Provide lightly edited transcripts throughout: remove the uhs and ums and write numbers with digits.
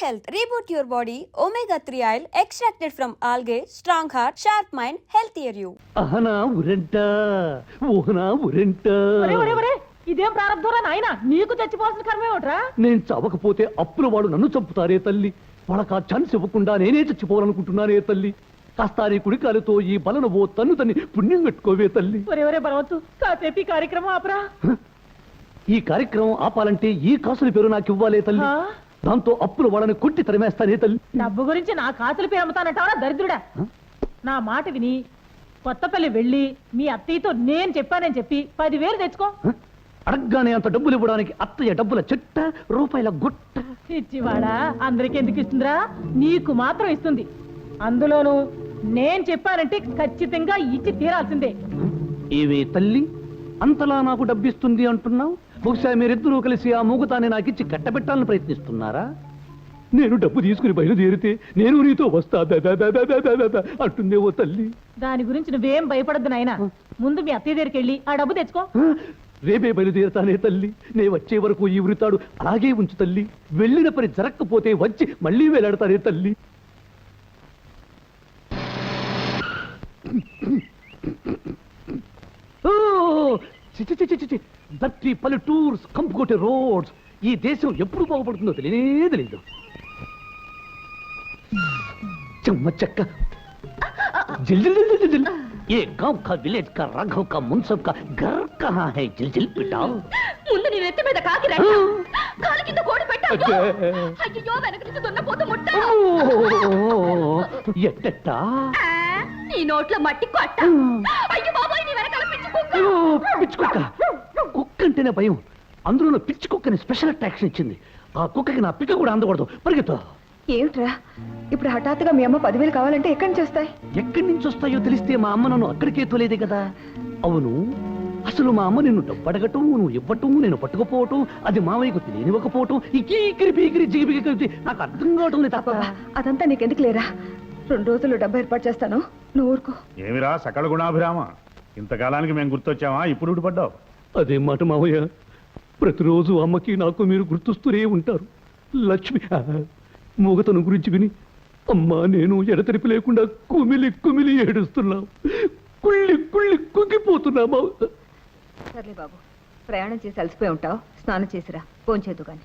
health. Reboot your body. Omega-3 oil extracted from algae. Strong heart, sharp mind, healthier you. Ahana ఉరెంట ఓహనా ఉరెంట ఇదేం ప్రారంభంరా నాయన నీకు చచ్చిపోవాల్సిన కర్మే ఒకట్రా. నేను చవకపోతే అప్పుల వాడు నన్ను చంపుతారే తల్లి. వాళ్ళకి ఆ ఛాన్స్ ఇవ్వకుండా నేనే చచ్చిపోవాలనుకుంటున్నానే తల్లి. కాస్త నీ కుడికాలతో ఈ బలను ఓ తన్ను తన్ని పుణ్యం కట్టుకోవే తల్లి. ఒరే బలవంతు కాసేపు ఈ కార్యక్రమం ఆపరా. ఈ కార్యక్రమం ఆపాలంటే ఈ కాసుల పేరు నాకు ఇవ్వాలే తల్లి. దాంతో అప్పుల వాళ్ళని కొట్టి తరిమేస్తానే తల్లి. డబ్బు గురించి నా కాసుల పేరు అమ్ముతానంటావరా దరిద్రుడా. నా మాట విని కొత్తపల్లి వెళ్ళి మీ అత్తయ్యతో నేను చెప్పానని చెప్పి 10,000 తెచ్చుకో. అడగ్గానే అంత డబ్బులు ఇవ్వడానికి అత్తయ్య డబ్బుల చెట్ట రూపాయల గుట్ట. ఇచ్చివాడా అందరికి ఎందుకు ఇస్తుందిరా, నీకు మాత్రం ఇస్తుంది. అందులోను నేను చెప్పానంటే ఖచ్చితంగా ఇచ్చి తీరాల్సిందే. ఏవే తల్లి అంతలా నాకు డబ్బిస్తుంది అంటున్నావు? బహుశా మీరిద్దరూ కలిసి ఆ మూగతాన్ని నాకిచ్చి కట్టబెట్టాలని ప్రయత్నిస్తున్నారా? నేను డబ్బు తీసుకుని బయలుదేరితే నేను నీతో వస్తా అంటుందే ఓ తల్లి. దాని గురించి నువ్వేం భయపడద్దు నాయనా. ముందు మీ అత్తయ్య దగ్గరికి వెళ్ళి ఆ డబ్బు తెచ్చుకో. రేపే బయలుదేరుతానే తల్లి. నే వచ్చే వరకు ఈ ఉరితాడు అలాగే ఉంచు తల్లి. వెళ్ళిన పని జరగకపోతే వచ్చి మళ్ళీ వేలాడతానే తల్లి. పల్లెటూర్స్ కంపుకోటే రోడ్స్. ఈ దేశం ఎప్పుడు బాగుపడుతుందో తెలియనే తెలియదు. చెమ్మ చెక్క ये गांव का विलेज का राघव का मुंसब का घर कहाँ है? जिल पिटाओ. ముందు నీ నెత్తి మీద కాకి రండి, కాలు కింద కోడి పెట్టావు. అయ్యో వెనక నుంచి దున్నపోతు ముట్ట. ఎట్టా నీ నోట్లో మట్టి కొట్ట. అయ్యో బాబాయ్ నీ వెనకాల పిచ్చి కుక్క. పిచ్చి కుక్క. కుక్క అంటేనే భయం. అందులో పిచ్చి కుక్కని స్పెషల్ అట్రాక్షన్ ఇచ్చింది. ఆ కుక్కకి నా పిక్క కూడా అందకూడదు. పరిగెత్తు. ఏమిట్రా ఇప్పుడు హఠాత్తుగా మీ అమ్మ 10,000 కావాలంటే ఎక్కడి నుంచి వస్తాయి? ఎక్కడి నుంచి వస్తాయో తెలిస్తే మా అమ్మ నన్ను అక్కడికే తోలేదే కదా. అవును, అసలు మా అమ్మ నిన్ను డబ్బు అడగటం, నువ్వు ఇవ్వటం, నేను పట్టుకుపోవటం, అది మావయ్యకు తెలియనివ్వకపోవటం, ఈకిరి పీకిరి జిగిపిగి కలిపి నాకు అర్థం కావటం లేదు. తప్ప అదంతా నీకెందుకు లేరా? 2 రోజుల్లో డబ్బు ఏర్పాటు చేస్తాను, నువ్వు ఊరుకో. ఏమిరా సకల గుణాభిరామ, ఇంతకాలానికి మేము గుర్తొచ్చామా? ఇప్పుడు ఊడిపడ్డావు. అదే మాట మావయ్య, ప్రతిరోజు అమ్మకి నాకు మీరు గుర్తొస్తూనే ఉంటారు. లక్ష్మి మూగతను గురించి విని అమ్మా నేను ఎడతెరిపి లేకుండా కుమిలి కుమిలి ఏడుస్తున్నావు. కుళ్ళి కుళ్ళి కుంగిపోతున్నామా. సర్లే బాబు, ప్రయాణం చేసి అలసిపోయి ఉంటావు, స్నానం చేసిరా, ఫోన్ చేద్దు కానీ.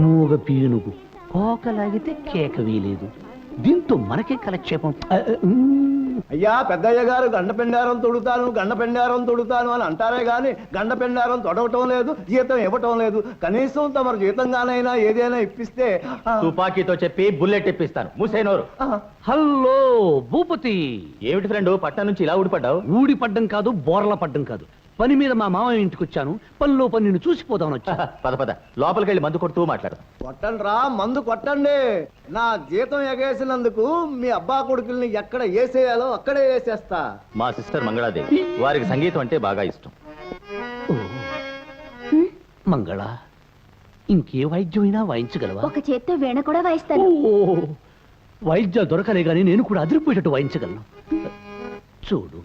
మూగ పీనుగు కోకలాగితే కేక వీలేదు. దీంతో మనకే కలక్షేపం. అయ్యా పెద్దయ్య గారు గండపెండారం తొడుతాను అని అంటారే గాని గండపెండారం తొడవటం లేదు, జీతం ఇవ్వటం లేదు. కనీసం తమరు జీతంగానైనా ఏదైనా ఇప్పిస్తే. తుపాకీతో చెప్పి బుల్లెట్ ఇప్పిస్తాను. మూసేనోరు. హలో భూపతి. ఏమిటి ఫ్రెండ్ పట్నం నుంచి ఇలా ఊడిపడ్డావు? ఊడిపడ్డం కాదు, బోర్ల పడ్డం కాదు. పని మీద మా మామయ్య ఇంటికి వచ్చాను. పనిలో పని చూసిపోదామని వచ్చా. పద లోపలికి వెళ్ళి మందు కొడుతూ మాట్లాడు. కొట్టండి రా, మందు కొట్టండి. నా జీతం ఎగేసినందుకు మీ అబ్బా కొడుకుల్ని ఎక్కడ వేసేయాలో అక్కడే వేసేస్తా. మా సిస్టర్ మంగళాదేవి, వారికి సంగీతం అంటే బాగా ఇష్టం. మంగళ, ఇంకే వాయిద్యమైనా వాయించగలవా? ఒక చేత్తో వీణ కూడా వాయిస్తాను. వాయిద్యాలు దొరకలే గానీ నేను కూడా అదిరిపోయేటట్టు వాయించగలను. చూడు,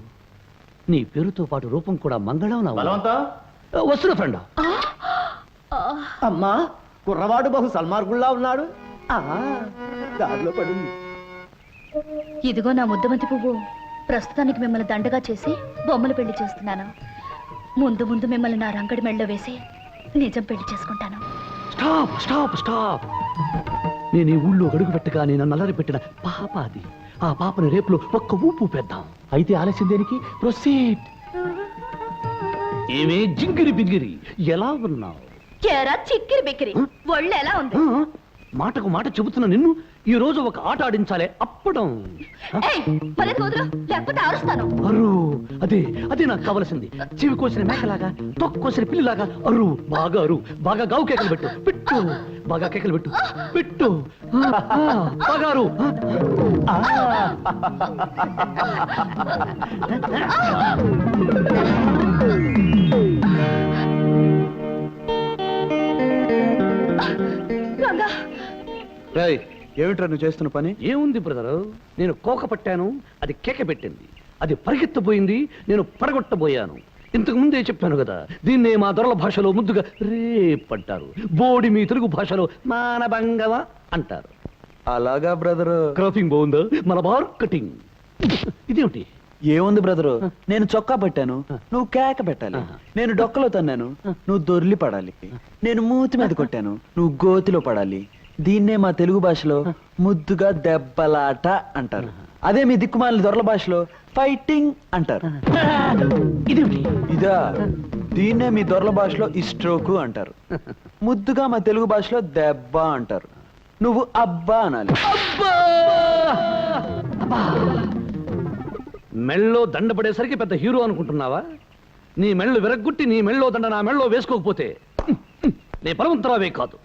నీ పేరుతో పాటు రూపం కూడా మంగళం. వస్తున్నా ఫ్రెండ్. అమ్మా కుర్రవాడు బహు సల్మార్గుల్లా ఉన్నాడు. దారిలో పడింది. ఇదిగో నా ముద్దమంతి పువ్వు. ప్రస్తుతానికి మిమ్మల్ని దండగా చేసి బొమ్మలు పెళ్లి చేస్తున్నాను. ముందు ముందు మిమ్మల్ని నా రంగడి మెళ్ళలో వేసి నిజం పెళ్లి చేసుకుంటాను. Stop stop stop. నేను ఈ ఊళ్ళో అడుగు పెట్టగానే నన్ను అల్లరి పెట్టిన పాప అది. ఆ పాపని రేపులో ఒక్క ఊపు పెద్దాం. అయితే ఆలస్యం దేనికి? ప్రొసీడ్. ఏమే జింగిరి బింగిరి, ఎలా ఉన్నావు? చిక్కిరి బిక్కిరి, ఒళ్ళు ఎలా ఉంది? మాటకు మాట చెబుతున్నా నిన్ను. ఈ రోజు ఒక ఆట ఆడించాలే, అప్పడం. లేకపోతే అరుస్తాను. అరు, అదే అదే నాకు కావలసింది. చెవి కోసిన మేకలాగా, తొక్కు కోసిన పిల్లిలాగా అరు. బాగా అరు, బాగా గావు కేకలు పెట్టు. పెట్టు, బాగా కేకలు పెట్టు. పెట్టు, బాగా అరు. ఏమిట్రా నువ్వు చేస్తున్న పని? ఏముంది బ్రదరు, నేను కోక పట్టాను, అది కేక పెట్టింది. అది పరిగెత్తబోయింది, నేను పడగొట్టబోయాను. ఇంతకు ముందే చెప్పాను కదా, దీన్నే మా దొరల భాషలో ముద్దుగా రేప్ అంటారు. బోడి మీ తెలుగు భాషలో మానభంగవ అంటారు. అలాగా బ్రదరు. క్రాపింగ్ బాగుందా? మన మార్కెటింగ్. ఇదేమిటి? ఏముంది బ్రదరు, నేను చొక్కా పట్టాను, నువ్వు కేక పెట్టాలి. నేను డొక్కలో తన్నాను, నువ్వు దొర్లి పడాలి. నేను మూతి మీద కొట్టాను, నువ్వు గోతిలో పడాలి. దీన్నే మా తెలుగు భాషలో ముద్దుగా దెబ్బలాట అంటారు. అదే మీ దిక్కుమాలిన దొరల భాషలో ఫైటింగ్ అంటారు. ఇదా, దీన్నే మీ దొరల భాషలో ఇస్ట్రోకు అంటారు. ముద్దుగా మా తెలుగు భాషలో దెబ్బ అంటారు. నువ్వు అబ్బా అనాలి. మెళ్ళో దండ పడేసరికి పెద్ద హీరో అనుకుంటున్నావా? నీ మెళ్ళు విరగ్గొట్టి నీ మెళ్ళో దండ నా మెళ్ళో వేసుకోకపోతే నీ పరవంతరావే కాదు.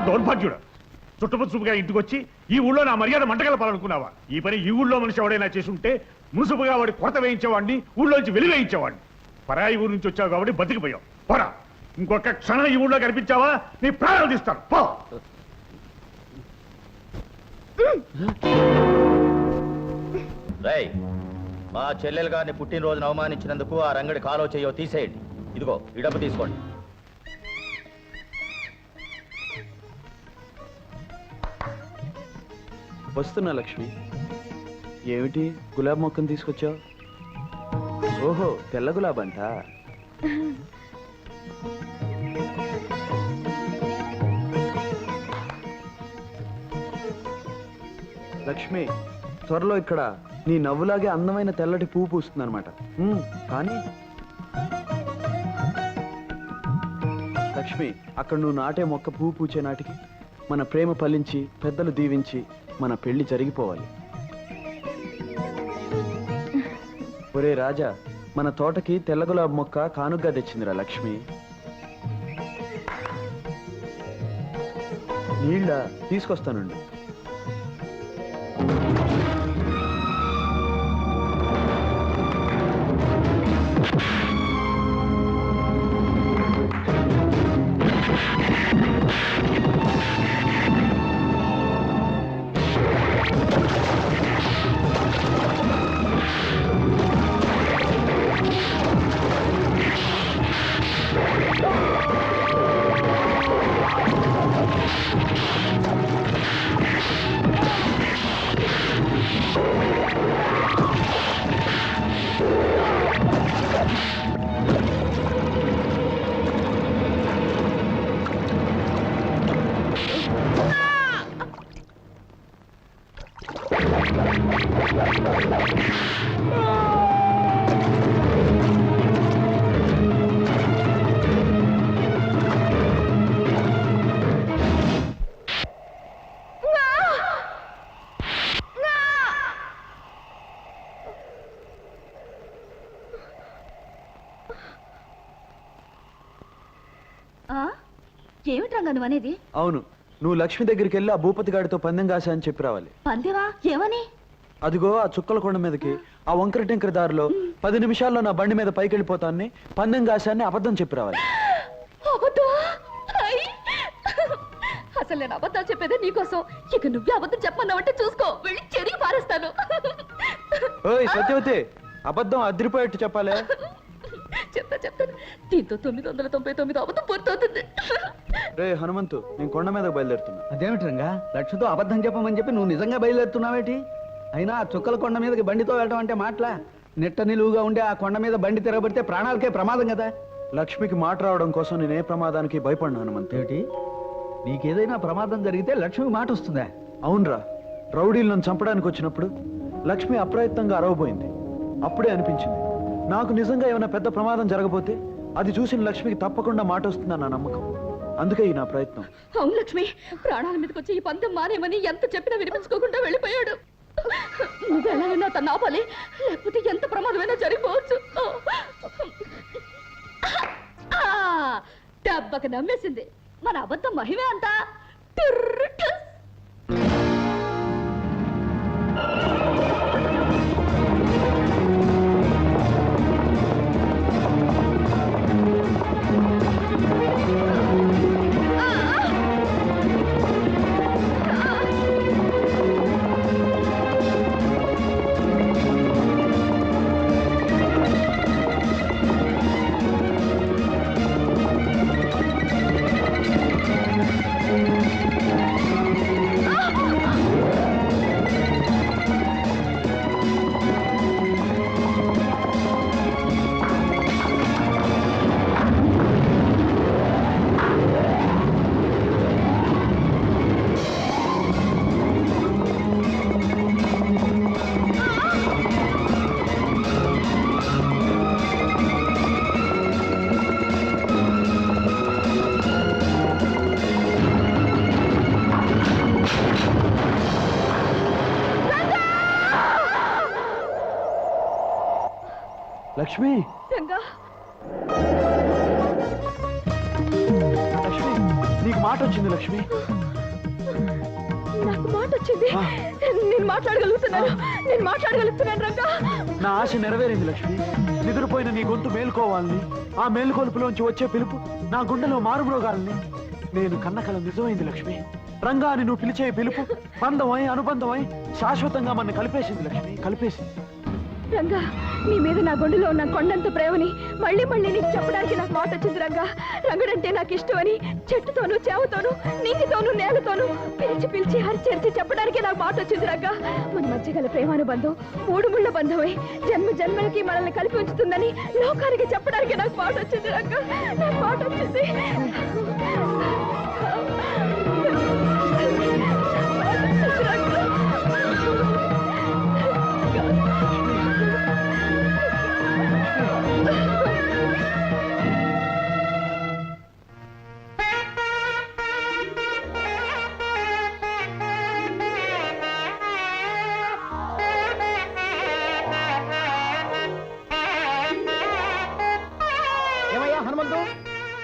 దౌర్భాగ్యుడు, చుట్టుపచ్చుగా ఇంటికి వచ్చి ఈ ఊళ్ళో నా మర్యాద మంటగలపాలనుకున్నావా? ఈ పని ఈ ఊళ్ళో మనిషి ఎవడైనా చేసి ఉంటే మున్సిపుగా వాడి కొరత వేయించేవాడిని, ఊళ్ళోంచి వెలివేయించేవాడిని. పరాయి ఊరు నుంచి వచ్చావు కాబట్టి బతికిపోయావు. పోరా, ఇంకొక క్షణం ఈ ఊళ్ళో కనిపించావా నీ ప్రాణాలు తీస్తాను. పో. రేయ్, మా చెల్లెలు గారిని పుట్టినరోజున అవమానించినందుకు ఆ రంగడి కాలో చెయ్యో తీసేయండి. ఇదిగో ఈ డబ్బు తీసుకోండి. వస్తున్నా లక్ష్మి. ఏమిటి గులాబ్ మొక్కను తీసుకొచ్చావు? ఓహో, తెల్ల గులాబంట. లక్ష్మి, త్వరలో ఇక్కడ నీ నవ్వులాగే అందమైన తెల్లటి పువ్వు పూస్తుందన్నమాట. కానీ లక్ష్మి, అక్కడ నువ్వు నాటే మొక్క పువ్వు పూచే నాటికి మన ప్రేమ ఫలించి పెద్దలు దీవించి మన పెళ్లి జరిగిపోవాలి. ఒరే రాజా, మన తోటకి తెల్ల గులాబీ మొక్క కానుగ్గా తెచ్చిందిరా లక్ష్మి. నీళ్ళ తీసుకొస్తానండి. ఏమిటి రంగా నువ్వు అనేది? అవును, నువ్వు లక్ష్మి దగ్గరికి వెళ్ళి ఆ భూపతి గాడితో పందెం కాసా అని చెప్పి రావాలి. పందెవా? ఏమని? అదిగో ఆ చుక్కల కొండ మీదకి ఆ వంకర టెంకర దారిలో 10 నిమిషాల్లో నా బండి మీద పైకి వెళ్ళిపోతాన్ని పందెం కాశాన్ని అబద్ధం చెప్పి రావాలి. అబద్ధం? అయ్! అసలు నేను అబద్ధాలు చెప్పేదే నీకోసం. ఇక నువ్వే అబద్ధం చెప్పమన్నావంటే చూసుకో, వెళ్ళి చెరిగి పారేస్తాను. ఓయ్ సత్యవతి, అబద్ధం అదిరిపోయేట్టు చెప్పాలి. చెప్తాను. దీంతో 999 అబద్ధం పూర్తవుతుంది. రే హనుమంతు, నేను కొండ మీద బయలుదేరుతున్నా. అదేమిటి రంగా, లక్ష్యతో అబద్ధం చెప్పమని చెప్పి నువ్వు నిజంగా బయలుదేరుతున్నావేటి? అయినా ఆ చుక్కల కొండ మీదకి బండితో వెళ్ళటం అంటే మాటలా? నిట్ట నిలువుగా ఉండే ఆ కొండ మీద బండి తిరగబడితే ప్రాణాలకే ప్రమాదం కదా. లక్ష్మికి మాట రావడం కోసం నేను ఏ ప్రమాదానికి భయపడినా హనుమంతు. ఏమిటి, నీకేదైనా ప్రమాదం జరిగితే లక్ష్మి మాట వస్తుందా? అవునరా, రౌడీలు నన్ను చంపడానికి వచ్చినప్పుడు లక్ష్మి అప్రయత్నంగా అరవబోయింది. అప్పుడే అనిపించింది, నాకు నిజంగా ఏమైనా పెద్ద ప్రమాదం జరగబోతే అది చూసిన లక్ష్మికి తప్పకుండా మాట వస్తుందని నా నమ్మకం. అందుకే ఈ నా ప్రయత్నం. అవును లక్ష్మి, ప్రాణాల మీదకి వచ్చి ఈ పందెం మానేమని ఎంత చెప్పినా వినిపించుకోకుండా వెళ్ళిపోయాడు. నువ్వు ఎలాగైనా తను ఆపాలి, లేకపోతే ఎంత ప్రమాదమైనా జరిగిపోవచ్చు. దెబ్బకి నమ్మేసింది. మన అబద్ధం మహిమే అంతా. లక్ష్మి, రంగా, లక్ష్మి, నీకు మాట వచ్చింది లక్ష్మి. నాకు మాట వచ్చింది. నేను మాట్లాడగలుగుతున్నాను రంగా. నా ఆశ నెరవేరింది లక్ష్మి. నిద్రపోయిన నీ గొంతు మేల్కోవాలని, ఆ మేల్కొలుపులోంచి వచ్చే పిలుపు నా గుండెలో మారుమ్రోగాలని నేను కన్నకల నిజమైంది లక్ష్మి. రంగా అని నువ్వు పిలిచే పిలుపు బంధమై అనుబంధమై శాశ్వతంగా మన కలిపేసింది లక్ష్మి, కలిపేసింది. రంగా, నీ మీద నా గుండెలో ఉన్న కొండంత ప్రేమని మళ్ళీ నీకు చెప్పడానికి నాకు మాట వచ్చింది రంగా. రంగడంటే నాకు ఇష్టమని చెట్టుతోనూ చేవతోనూ నీటితోనూ నేలతోనూ పిలిచి హరిచేర్చి చెప్పడానికి నాకు మాట వచ్చింది రంగా. మన మధ్య గల ప్రేమానుబంధం 3 ముళ్ళ బంధమై జన్మలకి మనల్ని కలిపి ఉంచుతుందని లోకానికి చెప్పడానికి నాకు మాట వచ్చింది రంగా. నాకు మాట వచ్చింది. ఏమయ్యా హనుమంతు,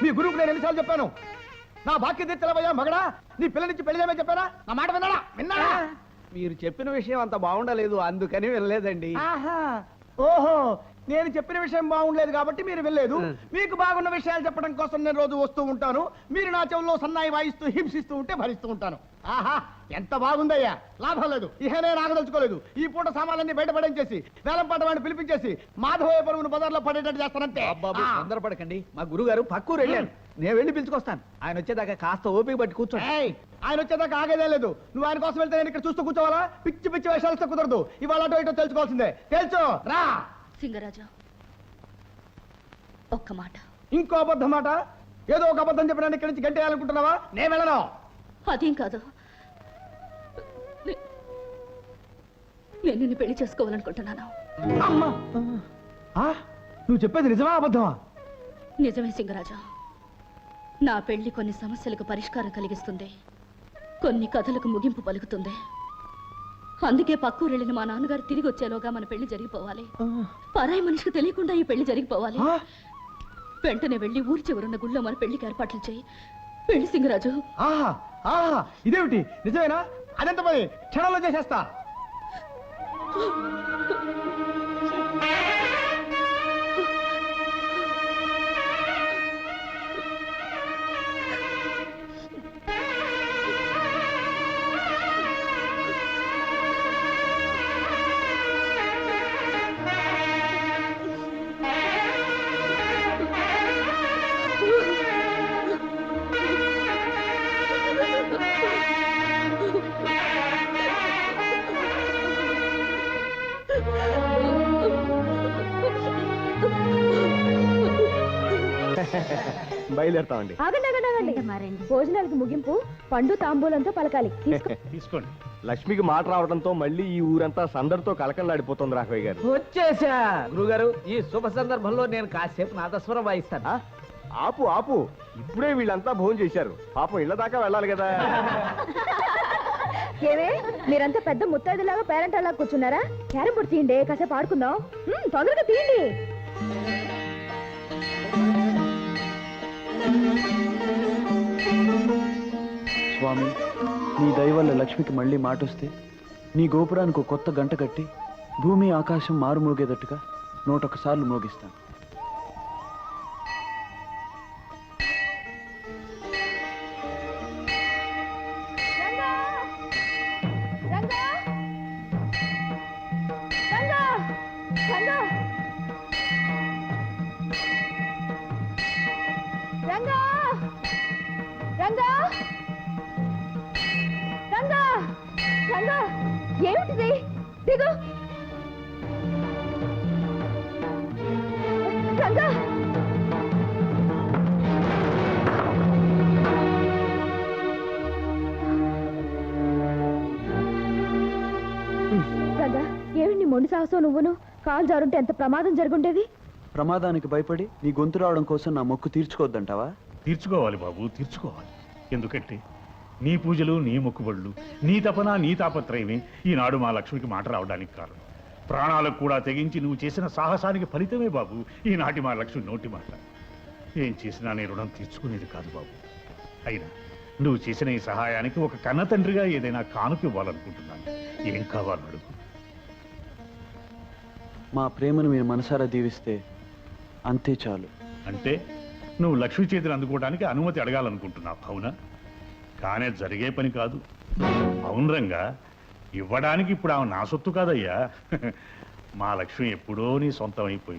మీ గురువుకు నేను ఎన్నిసార్లు చెప్పాను? నా బాక్య తీర్చలేవయ్యా మగడా. నీ పిల్లనిచ్చి పెళ్లి చేయమని చెప్పారా? నా మాట విన్నాడా? మీరు చెప్పిన విషయం అంత బాగుండలేదు, అందుకని వెళ్ళలేదండి. ఓహో, నేను చెప్పిన విషయం బాగుండలేదు కాబట్టి మీరు వెళ్ళలేదు. మీకు బాగున్న విషయాలు చెప్పడం కోసం నేను రోజు వస్తూ ఉంటాను. మీరు నా చెవుల్లో సన్నాయి వాయిస్తూ హింసిస్తూ ఉంటే భరిస్తూ ఉంటాను. ఆహా, ఎంత బాగుందయ్యా. లాభం లేదు, ఇహ నేను ఆగదలుచుకోలేదు. ఈ పూట సామాన్లన్నీ బయటపడించేసి వేలం పాట వాడిని పిలిపించేసి మాధవయ్య పరుగును బజార్లో పడేటట్టు చేస్తానంటే. తొందరపడకండి, మా గురుగారు పక్కూరు వెళ్ళాను. నేను వెళ్ళి పిలుచుకొస్తాను. ఆయన వచ్చేదాకా కాస్త ఓపిక పట్టి కూర్చోండి. ఆయన వచ్చేదాకా ఆగేదే లేదు. నువ్వు ఆయన కోసం వెళ్తే నేను ఇక్కడ చూస్తూ కూర్చోవాలా? పిచ్చి పిచ్చి వేషాలతో కుదరదు. ఇవాళ అటో ఇటో తెలుసుకోవాల్సిందే. తెలుసు రా. సింగరాజా, ఒక్క మాట. ఇంకో అబద్ధం మాట? ఏదో ఒక అబద్ధం చెప్పడానికి ఇక్కడి నుంచి గంటేయాలనుకుంటున్నావా? నేను వెళ్ళను. అదేం కాదు, నేను నిన్ను పెళ్లి చేసుకోవాలనుకుంటున్నాను. అమ్మా, నువ్వు చెప్పేది నిజమా అబద్ధమా? నిజమే సింగరాజా. నా పెళ్లి కొన్ని సమస్యలకు పరిష్కారం కలిగిస్తుంది, కొన్ని కథలకు ముగింపు పలుకుతుంది. అందుకే పక్కూరెళ్ళిన మా నాన్నగారు తిరిగి వచ్చేలోగా మన పెళ్లి జరిగిపోవాలి. పరాయి మనిషికి తెలియకుండా ఈ పెళ్లి జరిగిపోవాలి. వెంటనే వెళ్ళి ఊరి చివరున్న గుళ్ళో మన పెళ్లికి ఏర్పాట్లు చేయి. పెళ్లి సింగరాజు. ఇదేమిటి, నిజమేనా? అదెంత పని, క్షణంలో చేసేస్తా. బయలుదేరుతామండి. ఆగండి ఆగండి ఆగండి భోజనాలకు ముగింపు పండు తాంబూలంతో పలకాలి తీసుకోండి. లక్ష్మికి మాట రావడంతో మళ్ళీ ఈ ఊరంతా సందడితో కలకల్లాడిపోతుంది రాఘవయ్య గారు. వచ్చేసా గురుగారు. ఈ శుభ సందర్భంలో నేను కాసేపు నాదస్వరం వాయిస్తాను. ఆపు ఆపు, ఇప్పుడే వీళ్ళంతా భోజనం చేశారు, పాపం ఇళ్ళ దాకా వెళ్ళాలి కదా. ఏవే మీరంతా పెద్ద ముత్తైదులాగా పేరెంట్ అలా కూర్చున్నారా? క్యారం బోర్డు తీయండి, కాసేపు ఆడుకుందాం. తొందరగా తీయండి. స్వామి, నీ దయ వల్ల లక్ష్మికి మళ్ళీ మాట వస్తే నీ గోపురానికి ఒక కొత్త గంట కట్టి భూమి ఆకాశం మారుమోగేటట్టుగా 101 సార్లు మోగిస్తాను. రంగా రంగా రంగా రంగా ఏమిటిది? దిగు రంగా. రంగా ఏమిటి మొండి సాహసం నువ్వును? కాలు జారుంటే ఎంత ప్రమాదం జరుగుండేది. ప్రమాదానికి భయపడి నీ గొంతు రావడం కోసం నా మొక్కు తీర్చుకోవద్దంటావా? తీర్చుకోవాలి బాబు, తీర్చుకోవాలి. ఎందుకంటే నీ పూజలు, నీ మొక్కుబడులు, నీ తపన, నీ తాపత్రయమే ఈనాడు మా లక్ష్మికి మాట రావడానికి కారణం. ప్రాణాలకు కూడా తెగించి నువ్వు చేసిన సాహసానికి ఫలితమే బాబు ఈనాటి మా లక్ష్మి నోటి మాట. ఏం చేసినా నీ రుణం తీర్చుకునేది కాదు బాబు. అయినా నువ్వు చేసిన ఈ సహాయానికి ఒక కన్న తండ్రిగా ఏదైనా కానుక ఇవ్వాలనుకుంటున్నాను. ఏం కావాలో అడుగు. మా ప్రేమను మీరు మనసారా దీవిస్తే అంతే చాలు. అంటే నువ్వు లక్ష్మి చేతిని అందుకోవడానికి అనుమతి అడగాలనుకుంటున్నావు, అవునా? కానీ జరిగే పని కాదు. అవును రంగా, ఇవ్వడానికి ఇప్పుడు ఆమె నా సొత్తు కాదయ్యా. మా లక్ష్మి ఎప్పుడో నీ సొంతం అయిపోయింది.